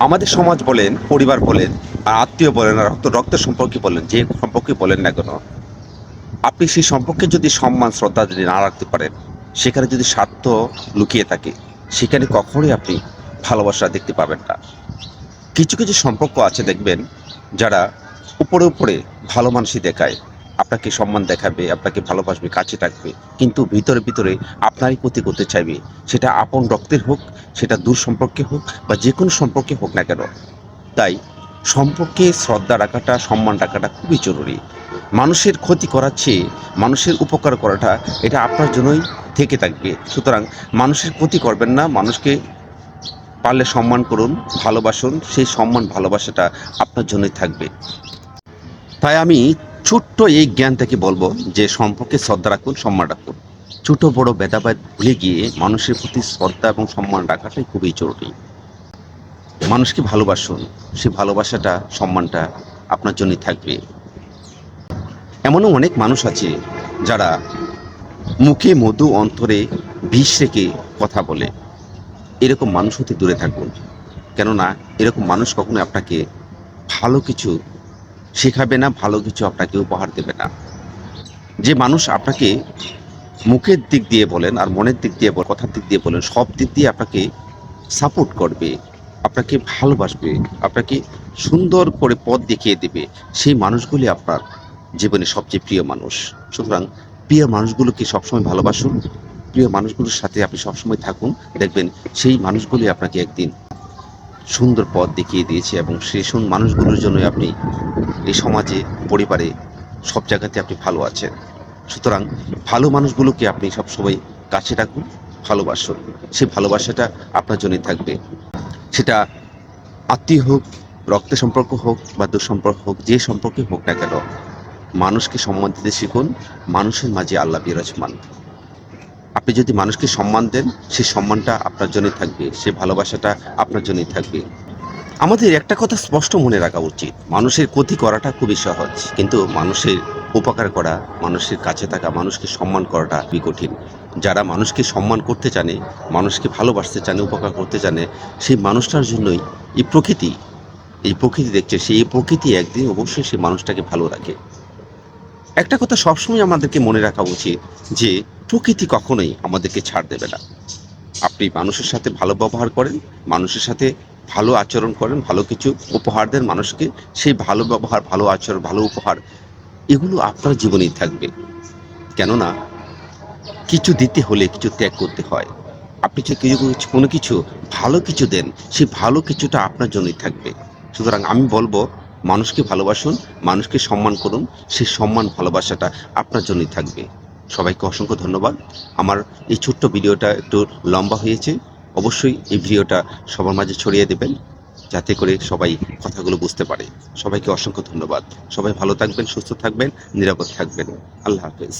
আমাদের সমাজ বলেন, পরিবার বলেন, আর আত্মীয় বলেন, আর রক্তের সম্পর্কে বলেন, যে সম্পর্কে বলেন না কেন, আপনি সেই সম্পর্কে যদি সম্মান শ্রদ্ধা যদি না রাখতে পারেন, সেখানে যদি স্বার্থ লুকিয়ে থাকে, সেখানে কখনোই আপনি ভালোবাসা দেখতে পাবেন না। কিছু কিছু সম্পর্ক আছে দেখবেন, যারা উপরে উপরে ভালো মানুষই দেখায়, আপনাকে সম্মান দেখাবে, আপনাকে ভালোবাসবে, কাছে থাকবে, কিন্তু ভিতরে ভিতরে আপনারই ক্ষতি করতে চাইবে। সেটা আপন রক্তের হোক, সেটা দূর সম্পর্কে হোক, বা যে কোনো সম্পর্কে হোক না কেন। তাই সম্পর্কে শ্রদ্ধা রাখাটা, সম্মান রাখাটা খুবই জরুরি। মানুষের ক্ষতি করার চেয়ে মানুষের উপকার করাটা, এটা আপনার জন্যই থেকে থাকবে। সুতরাং মানুষের ক্ষতি করবেন না, মানুষকে পারলে সম্মান করুন, ভালোবাসুন, সেই সম্মান ভালোবাসাটা আপনার জন্যই থাকবে। তাই আমি ছোট্ট এই জ্ঞান থেকে বলবো যে সম্পর্কে শ্রদ্ধা রাখুন, সম্মান রাখুন। ছোট বড় ভেদাভেদ ভুলে গিয়ে মানুষের প্রতি শ্রদ্ধা এবং সম্মান রাখাটাই খুবই জরুরি। মানুষকে ভালোবাসুন, সেই ভালোবাসাটা, সম্মানটা আপনার জন্যই থাকবে। এমনও অনেক মানুষ আছে যারা মুখে মধু অন্তরে বিষ রেখে কথা বলে। এরকম মানুষ হতে দূরে থাকুন। কেননা এরকম মানুষ কখনো আপনাকে ভালো কিছু শেখাবে না, ভালো কিছু আপনাকে উপহার দেবে না। যে মানুষ আপনাকে মুখের দিক দিয়ে বলেন আর মনের দিক দিয়ে কথার দিক দিয়ে বলেন, সব দিক দিয়ে আপনাকে সাপোর্ট করবে, আপনাকে ভালোবাসবে, আপনাকে সুন্দর করে পথ দেখিয়ে দেবে, সেই মানুষগুলি আপনার জীবনে সবচেয়ে প্রিয় মানুষ। সুতরাং প্রিয় মানুষগুলোকে সবসময় ভালোবাসুন, প্রিয় মানুষগুলোর সাথে আপনি সবসময় থাকুন। দেখবেন সেই মানুষগুলি আপনাকে একদিন সুন্দর পথ দেখিয়ে দিয়েছে, এবং সেই মানুষগুলোর জন্যই আপনি এই সমাজে, পরিবারে, সব জায়গাতে আপনি ভালো আছেন। সুতরাং ভালো মানুষগুলোকে আপনি সবসময় কাছে রাখুন, ভালোবাসুন। সেই ভালোবাসাটা আপনার জন্যই থাকবে। সেটা আত্মীয় হোক, রক্তের সম্পর্ক হোক, বা দুঃসম্পর্ক হোক, যে সম্পর্কে হোক না কেন, মানুষকে সম্মান দিতে শিখুন। মানুষের মাঝে আল্লাহ বিরাজমান। আপনি যদি মানুষকে সম্মান দেন, সেই সম্মানটা আপনার জন্যই থাকবে, সেই ভালোবাসাটা আপনার জন্যই থাকবে। আমাদের একটা কথা স্পষ্ট মনে রাখা উচিত, মানুষের ক্ষতি করাটা খুবই সহজ, কিন্তু মানুষের উপকার করা, মানুষের কাছে থাকা, মানুষকে সম্মান করাটা খুবই কঠিন। যারা মানুষকে সম্মান করতে জানে, মানুষকে ভালোবাসতে জানে, উপকার করতে জানে, সেই মানুষটার জন্যই এই প্রকৃতি দেখছে, সেই প্রকৃতি একদিন অবশ্যই সেই মানুষটাকে ভালো রাখে। একটা কথা সবসময় আমাদেরকে মনে রাখা উচিত, যে প্রকৃতি কখনোই আমাদেরকে ছাড় দেবে না। আপনি মানুষের সাথে ভালো ব্যবহার করেন, মানুষের সাথে ভালো আচরণ করেন, ভালো কিছু উপহার দেন মানুষকে, সেই ভালো ব্যবহার, ভালো আচরণ, ভালো উপহার, এগুলো আপনার জীবনেই থাকবে। কেননা কিছু দিতে হলে কিছু ত্যাগ করতে হয়। আপনি যদি কোনো কিছু ভালো কিছু দেন, সেই ভালো কিছুটা আপনার জন্যই থাকবে। সুতরাং আমি বলবো, মানুষকে ভালোবাসুন, মানুষকে সম্মান করুন, সেই সম্মান ভালোবাসাটা আপনার জন্যই থাকবে। সবাইকে অসংখ্য ধন্যবাদ। আমার এই ছোট্ট ভিডিওটা একটু লম্বা হয়েছে, অবশ্যই এই ভিডিওটা সবার মাঝে ছড়িয়ে দেবেন, যাতে করে সবাই কথাগুলো বুঝতে পারে। সবাইকে অসংখ্য ধন্যবাদ। সবাই ভালো থাকবেন, সুস্থ থাকবেন, নিরাপদ থাকবেন। আল্লাহ হাফেজ।